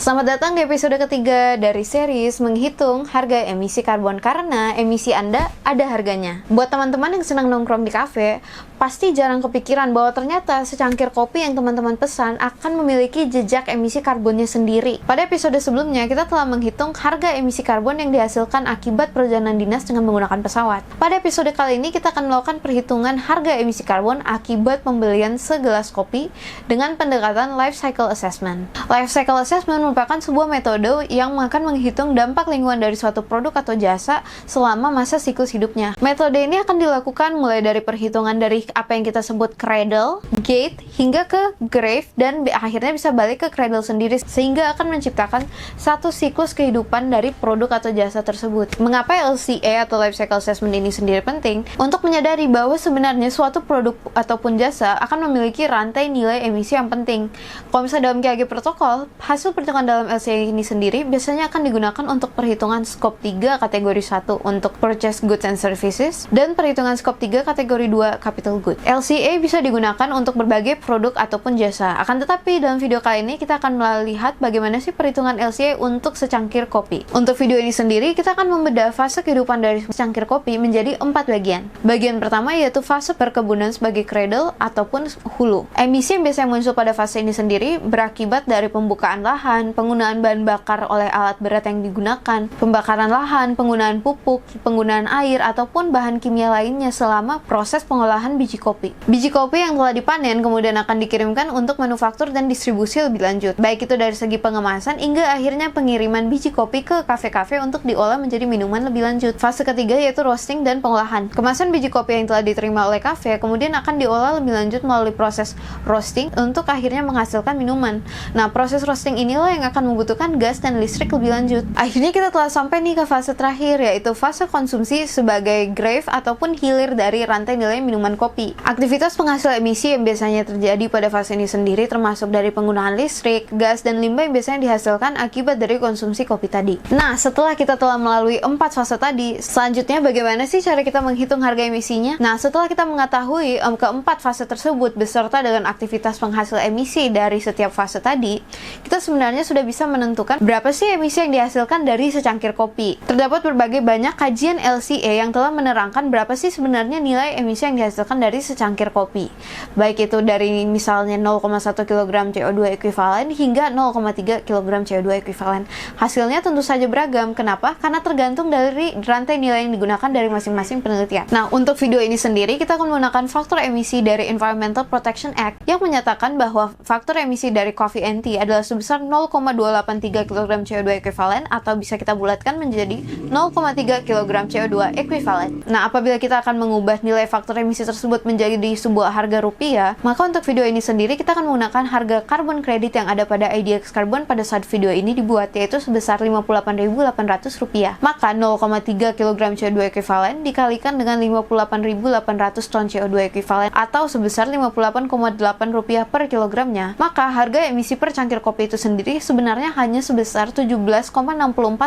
Selamat datang di episode ketiga dari series menghitung harga emisi karbon karena emisi Anda ada harganya. Buat teman-teman yang senang nongkrong di kafe, pasti jarang kepikiran bahwa ternyata secangkir kopi yang teman-teman pesan akan memiliki jejak emisi karbonnya sendiri. Pada episode sebelumnya, kita telah menghitung harga emisi karbon yang dihasilkan akibat perjalanan dinas dengan menggunakan pesawat. Pada episode kali ini, kita akan melakukan perhitungan harga emisi karbon akibat pembelian segelas kopi dengan pendekatan life cycle assessment. Life cycle assessment merupakan sebuah metode yang akan menghitung dampak lingkungan dari suatu produk atau jasa selama masa siklus hidupnya. Metode ini akan dilakukan mulai dari perhitungan dari apa yang kita sebut cradle, gate, hingga ke grave, dan akhirnya bisa balik ke cradle sendiri, sehingga akan menciptakan satu siklus kehidupan dari produk atau jasa tersebut. Mengapa LCA atau life cycle assessment ini sendiri penting? Untuk menyadari bahwa sebenarnya suatu produk ataupun jasa akan memiliki rantai nilai emisi yang penting. Kalau misalnya dalam QAG protokol, hasil perhitungan dalam LCA ini sendiri biasanya akan digunakan untuk perhitungan skop 3 kategori 1 untuk purchase goods and services dan perhitungan skop 3 kategori 2 capital good. LCA bisa digunakan untuk berbagai produk ataupun jasa. Akan tetapi dalam video kali ini kita akan melihat bagaimana sih perhitungan LCA untuk secangkir kopi. Untuk video ini sendiri kita akan membedah fase kehidupan dari secangkir kopi menjadi 4 bagian. Bagian pertama yaitu fase perkebunan sebagai cradle ataupun hulu. Emisi yang biasanya muncul pada fase ini sendiri berakibat dari pembukaan lahan, penggunaan bahan bakar oleh alat berat yang digunakan, pembakaran lahan, penggunaan pupuk, penggunaan air, ataupun bahan kimia lainnya selama proses pengolahan biji kopi. Biji kopi yang telah dipanen kemudian akan dikirimkan untuk manufaktur dan distribusi lebih lanjut, baik itu dari segi pengemasan hingga akhirnya pengiriman biji kopi ke kafe-kafe untuk diolah menjadi minuman lebih lanjut. Fase ketiga yaitu roasting dan pengolahan. Kemasan biji kopi yang telah diterima oleh kafe kemudian akan diolah lebih lanjut melalui proses roasting untuk akhirnya menghasilkan minuman. Nah, proses roasting inilah yang akan membutuhkan gas dan listrik lebih lanjut. Akhirnya kita telah sampai nih ke fase terakhir, yaitu fase konsumsi sebagai grave ataupun hilir dari rantai nilai minuman kopi. Aktivitas penghasil emisi yang biasanya terjadi pada fase ini sendiri termasuk dari penggunaan listrik, gas, dan limbah yang biasanya dihasilkan akibat dari konsumsi kopi tadi. Nah, setelah kita telah melalui 4 fase tadi, selanjutnya bagaimana sih cara kita menghitung harga emisinya? Nah, setelah kita mengetahui keempat fase tersebut beserta dengan aktivitas penghasil emisi dari setiap fase tadi, kita sebenarnya sudah bisa menentukan berapa sih emisi yang dihasilkan dari secangkir kopi. Terdapat berbagai banyak kajian LCA yang telah menerangkan berapa sih sebenarnya nilai emisi yang dihasilkan dari secangkir kopi. Baik itu dari misalnya 0,1 kg CO2 ekuivalen hingga 0,3 kg CO2 ekuivalen. Hasilnya tentu saja beragam. Kenapa? Karena tergantung dari rantai nilai yang digunakan dari masing-masing penelitian. Nah, untuk video ini sendiri kita akan menggunakan faktor emisi dari Environmental Protection Act yang menyatakan bahwa faktor emisi dari coffee and tea adalah sebesar 0,283 kg CO2 ekuivalen atau bisa kita bulatkan menjadi 0,3 kg CO2 ekuivalen. Nah, apabila kita akan mengubah nilai faktor emisi tersebut menjadi sebuah harga rupiah, maka untuk video ini sendiri kita akan menggunakan harga carbon credit yang ada pada IDX Carbon pada saat video ini dibuat, yaitu sebesar Rp58.800. Maka 0,3 kg CO2 ekuivalen dikalikan dengan 58.800 ton CO2 ekuivalen atau sebesar Rp58,8 per kilogramnya, maka harga emisi per cangkir kopi itu sendiri sebenarnya hanya sebesar Rp17,64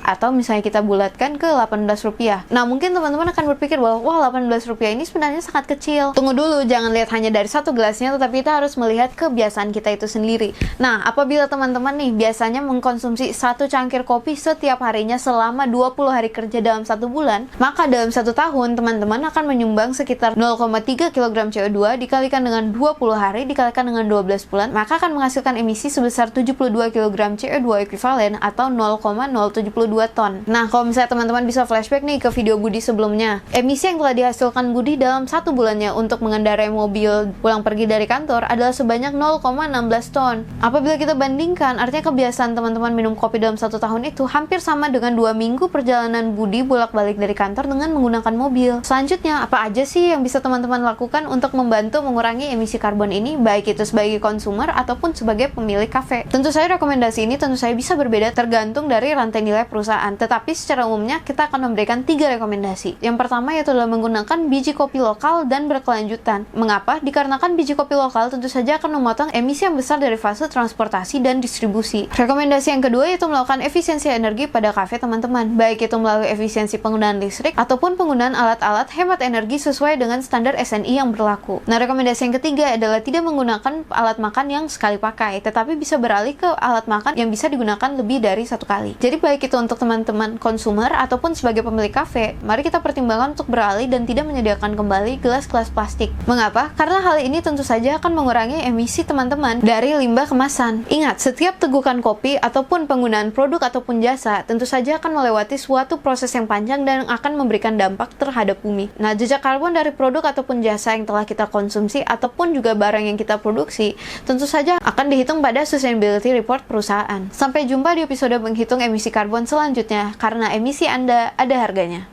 atau misalnya kita bulatkan ke Rp18. Nah, mungkin teman-teman akan berpikir bahwa wah, Rp18 ini sebenarnya sangat kecil. Tunggu dulu, jangan lihat hanya dari satu gelasnya, tetapi kita harus melihat kebiasaan kita itu sendiri. Nah, apabila teman-teman nih biasanya mengkonsumsi satu cangkir kopi setiap harinya selama 20 hari kerja dalam 1 bulan, maka dalam 1 tahun teman-teman akan menyumbang sekitar 0,3 kg CO2 dikalikan dengan 20 hari dikalikan dengan 12 bulan, maka akan menghasilkan emisi sebesar 72 kg CO2 ekuivalen atau 0,072 ton. Nah, kalau misalnya teman-teman bisa flashback nih ke video Budi sebelumnya, emisi yang telah dihasilkan Budi dalam 1 bulannya untuk mengendarai mobil pulang pergi dari kantor adalah sebanyak 0,16 ton. Apabila kita bandingkan, artinya kebiasaan teman-teman minum kopi dalam 1 tahun itu hampir sama dengan 2 minggu perjalanan Budi bolak-balik dari kantor dengan menggunakan mobil. Selanjutnya, apa aja sih yang bisa teman-teman lakukan untuk membantu mengurangi emisi karbon ini, baik itu sebagai konsumer ataupun sebagai pemilik kafe? Tentu saja rekomendasi ini tentu saja bisa berbeda tergantung dari rantai nilai perusahaan, tetapi secara umumnya kita akan memberikan 3 rekomendasi. Yang pertama yaitu adalah menggunakan biji kopi kopi lokal dan berkelanjutan. Mengapa? Dikarenakan biji kopi lokal tentu saja akan memotong emisi yang besar dari fase transportasi dan distribusi. Rekomendasi yang kedua yaitu melakukan efisiensi energi pada kafe teman-teman, baik itu melalui efisiensi penggunaan listrik ataupun penggunaan alat-alat hemat energi sesuai dengan standar SNI yang berlaku. Nah, rekomendasi yang ketiga adalah tidak menggunakan alat makan yang sekali pakai, tetapi bisa beralih ke alat makan yang bisa digunakan lebih dari satu kali. Jadi baik itu untuk teman-teman konsumer ataupun sebagai pemilik kafe, mari kita pertimbangkan untuk beralih dan tidak menyediakan kembali gelas-gelas plastik. Mengapa? Karena hal ini tentu saja akan mengurangi emisi teman-teman dari limbah kemasan. Ingat, setiap tegukan kopi ataupun penggunaan produk ataupun jasa tentu saja akan melewati suatu proses yang panjang dan akan memberikan dampak terhadap bumi. Nah, jejak karbon dari produk ataupun jasa yang telah kita konsumsi ataupun juga barang yang kita produksi tentu saja akan dihitung pada sustainability report perusahaan. Sampai jumpa di episode menghitung emisi karbon selanjutnya, karena emisi Anda ada harganya.